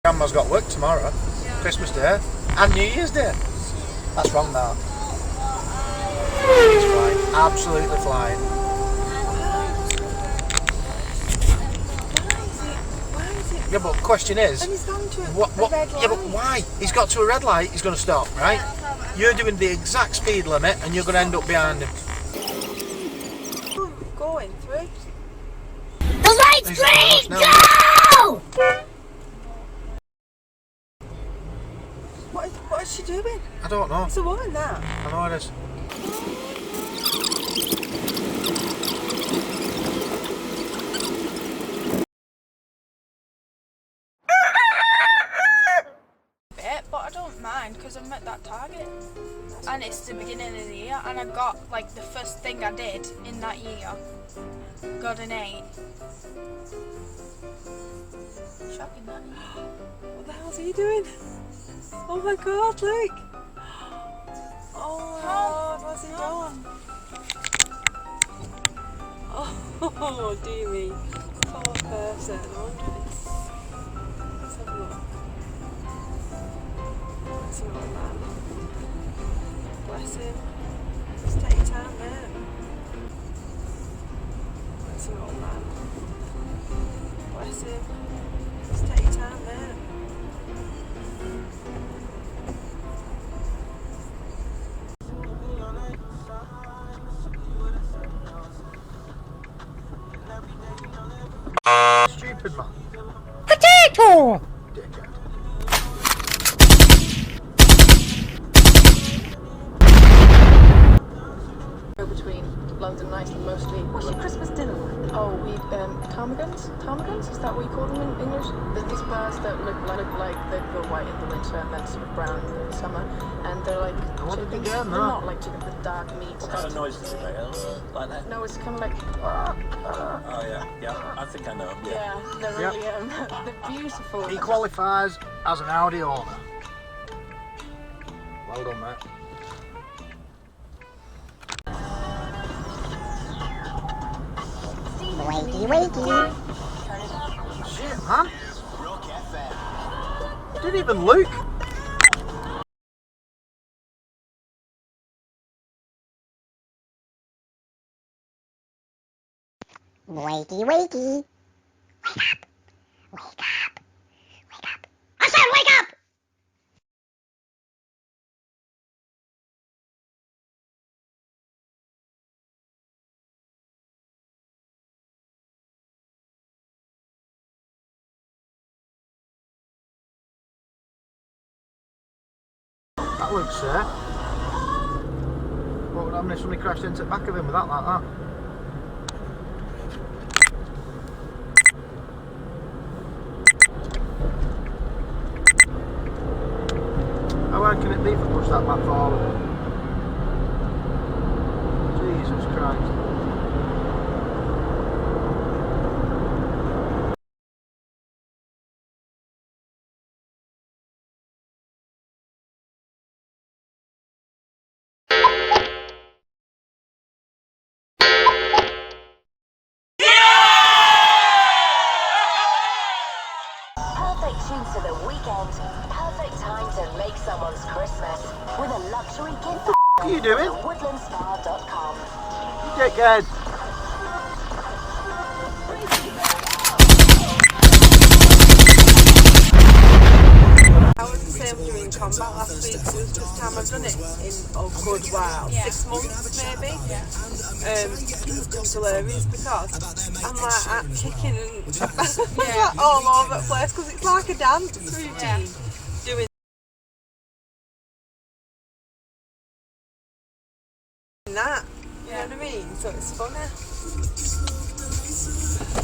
Grandma's got work tomorrow, Christmas Day, and New Year's Day. That's wrong, that. He's flying, absolutely flying. Why is it? Yeah, but the question is, And he's gone to what? a red light. Yeah, but why? He's got to a red light. He's going to stop, right? You're doing the exact speed limit, and you're going to end up behind him. Going through. The light's green! Go! What is she doing? I don't know. It's a woman, that. I know it is. But I don't mind because I've met that target, and it's the beginning of the year, and I got like the first thing I did in that year, got an 8. Shocking, that. What the hell's he doing? Oh my god, look! Oh my god, what's he done? Oh dear me. Poor person. I wonder if it's... Let's have a look. That's an old man. Bless him. Just take your time, mate. That's an old man. Bless him. Just take your time, mate. Stupid man. Potato! Dickhead. Between London and Iceland mostly. What's your Christmas dinner like? Oh, we ptarmigans? Ptarmigans? Is that what you call them in English? There's these birds that look like they go white in the winter and then sort of brown in the summer, and they're like What did you chickens. get, They're no? not like chickens with dark meat. What kind of noise does it make? Like that? No, it's kind of like Oh yeah, I think I know. yeah, they're Yep. really they're beautiful. He qualifies as an Audi owner. Well done, mate. Wakey, wakey. Shit, man. Didn't even look. Wakey, wakey. Wake up. Wake up. Wake up. I said wake up! That looks safe. What would happen if somebody crashed into the back of him with that like that? How hard can it be if I push that back forward? Jesus Christ. Perfect tunes for the weekend. Perfect time to make someone's Christmas with a luxury gift. What are you doing? Woodlandspa.com. You dickhead. I was the same during combat last week. It was the first time I've done it in a good while, 6 months maybe. It's hilarious because I'm like kicking and like all over the place because it's like a dance routine. Doing that, you know what I mean? So it's funny.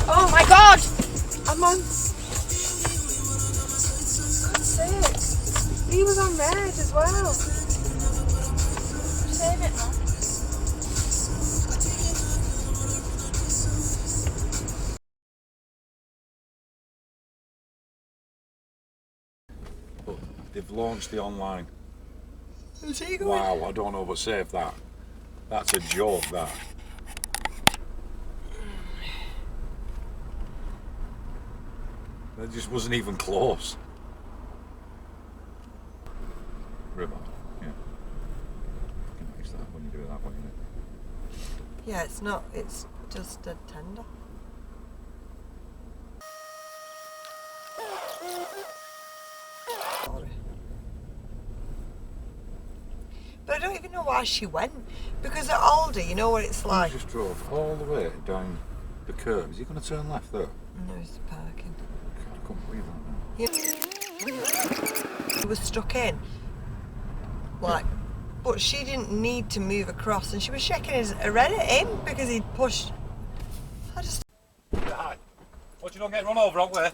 Oh my god! I'm on. God's sake. He was on red as well. Save it now. But they've launched the online. Is he going? Wow, I don't know but save that. That's a joke, that. That just wasn't even close. Yeah, it's not. It's just a tender. Sorry. But I don't even know why she went. Because at Aldi, you know what it's like. He just drove all the way down the curb. Is he going to turn left though? No, it's parking. God, I couldn't believe that. He was stuck in. Like, but she didn't need to move across, and she was shaking her head at him because he'd pushed. I just. Hi. What, you don't get run over on where?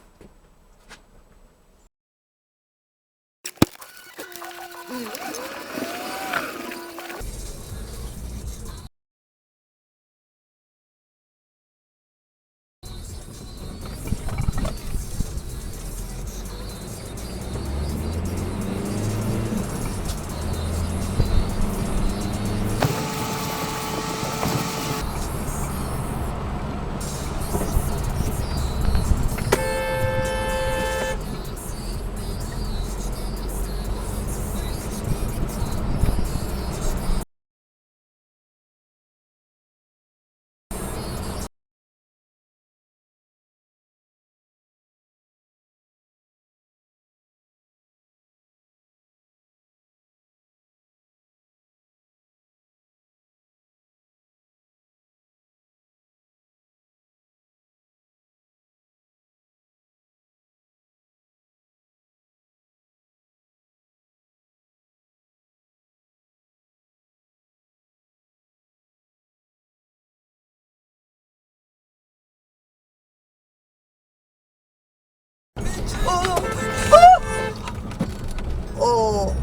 Oh.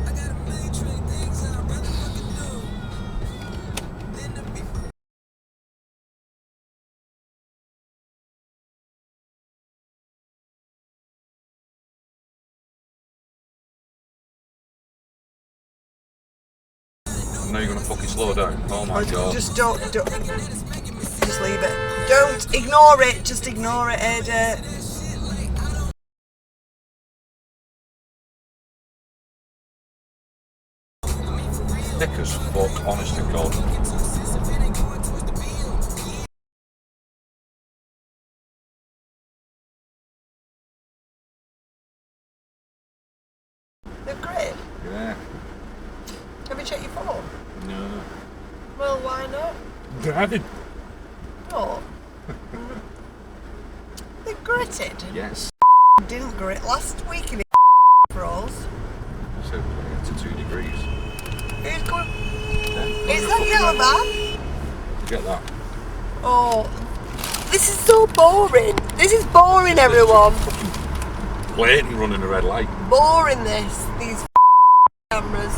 Now you're going to fucking slow down. Oh my god. Just don't. Just leave it. Don't ignore it. Just ignore it, Ada. Thick as fuck, honest to god. They're great. Yeah. Have you checked your phone? No. Well, why not? Driving. No. They're gritted. Yes. Didn't grit last week if it froze. So, to 2 degrees. Who's going? Yeah. Is that yellow man? Get that. Oh, this is so boring. This is boring, everyone. Blatant running a red light. Boring this. These cameras.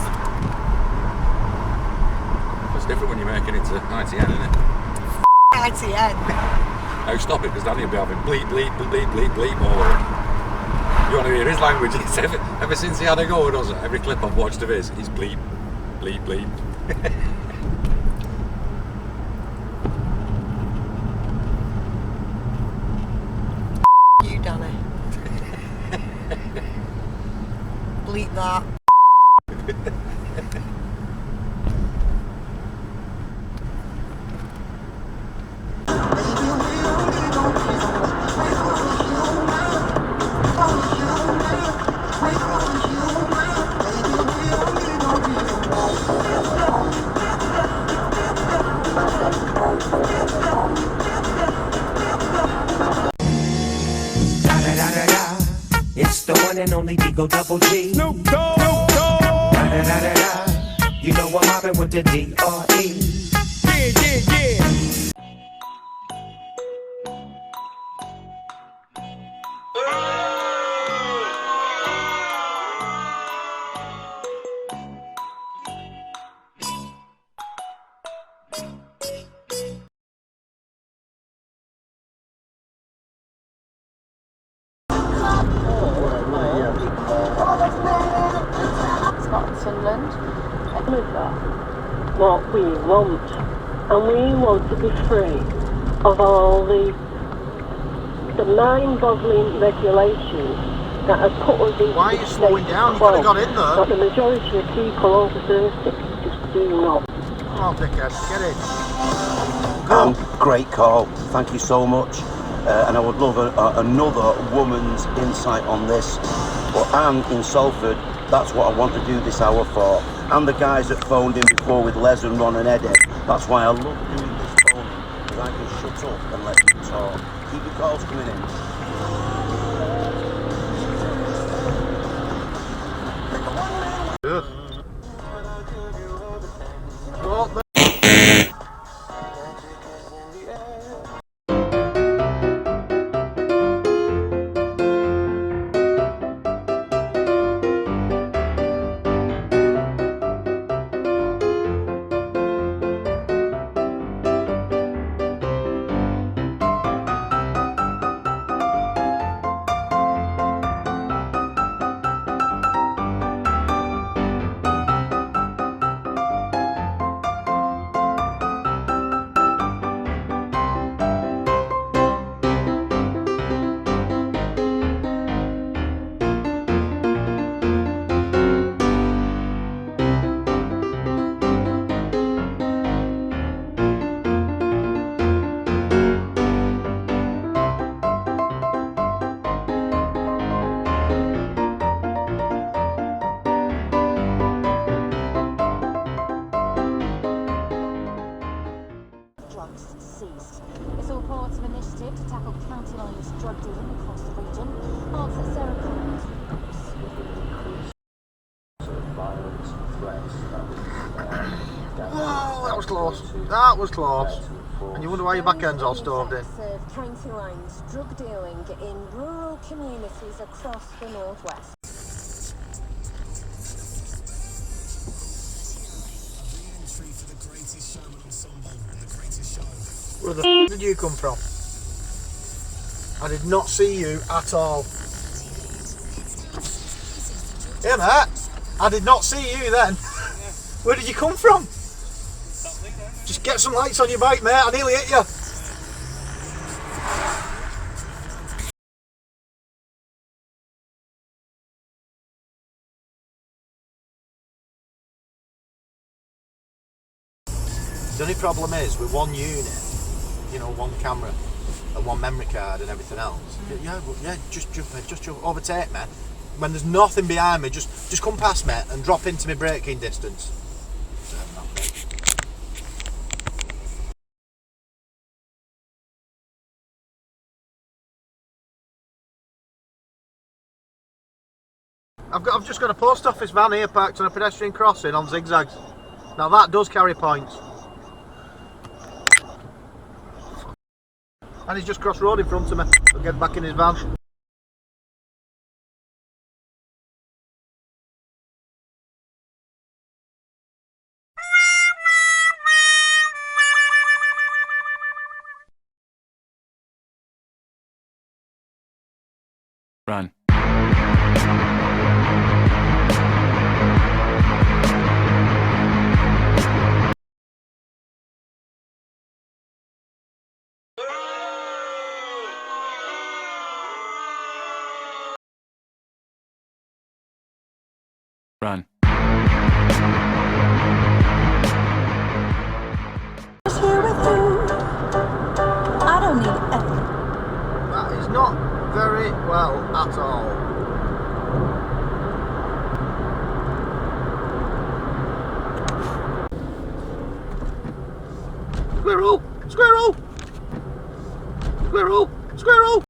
It's different when you're making it to ITN, isn't it? ITN. Now stop it, because Danny will be having bleep, bleep, bleep, bleep, bleep all over. You want to hear his language? It's ever since he had a go with us, every clip I've watched of his, he's bleep, bleep, bleep. You, Danny. Bleep that. It's the one and only Digo Double G. Snoop Dogg. You know I'm mobbing with the D.R.E. Yeah. Scotland. What we want, and we want to be free of all the mind-boggling regulations that have put us in. Why are you slowing down? You could have got in there. But the majority of people over 30 just do not. Oh, dickhead, get in. Great call. Thank you so much. And I would love another woman's insight on this. But Anne in Salford, that's what I want to do this hour for. And the guys that phoned in before with Les and Ron and Eddie. That's why I love doing this phone, because I can shut up and let you talk. Keep your calls coming in. Good. Well, Ceased. It's all part of an initiative to tackle county lines drug dealing across the region. Answer Sarah Collins. oh, that was close. That was close. And you wonder why your back end's all stoved in. Serve county lines drug dealing in rural communities across the northwest. Where the f did you come from? I did not see you at all. Yeah, Matt. I did not see you then. Where did you come from? Just get some lights on your bike, mate. I nearly hit you. The only problem is with one unit, you know, one camera and one memory card and everything else. Yeah, just jump, overtake me. When there's nothing behind me, just come past me and drop into my braking distance. I've just got a post office van here parked on a pedestrian crossing on zigzags. Now that does carry points. And he's just crossed road in front of me. I'll get back in his van. Run. Run. Here with you. I don't need anything. That is not very well at all. Squirrel! Squirrel! Squirrel! Squirrel!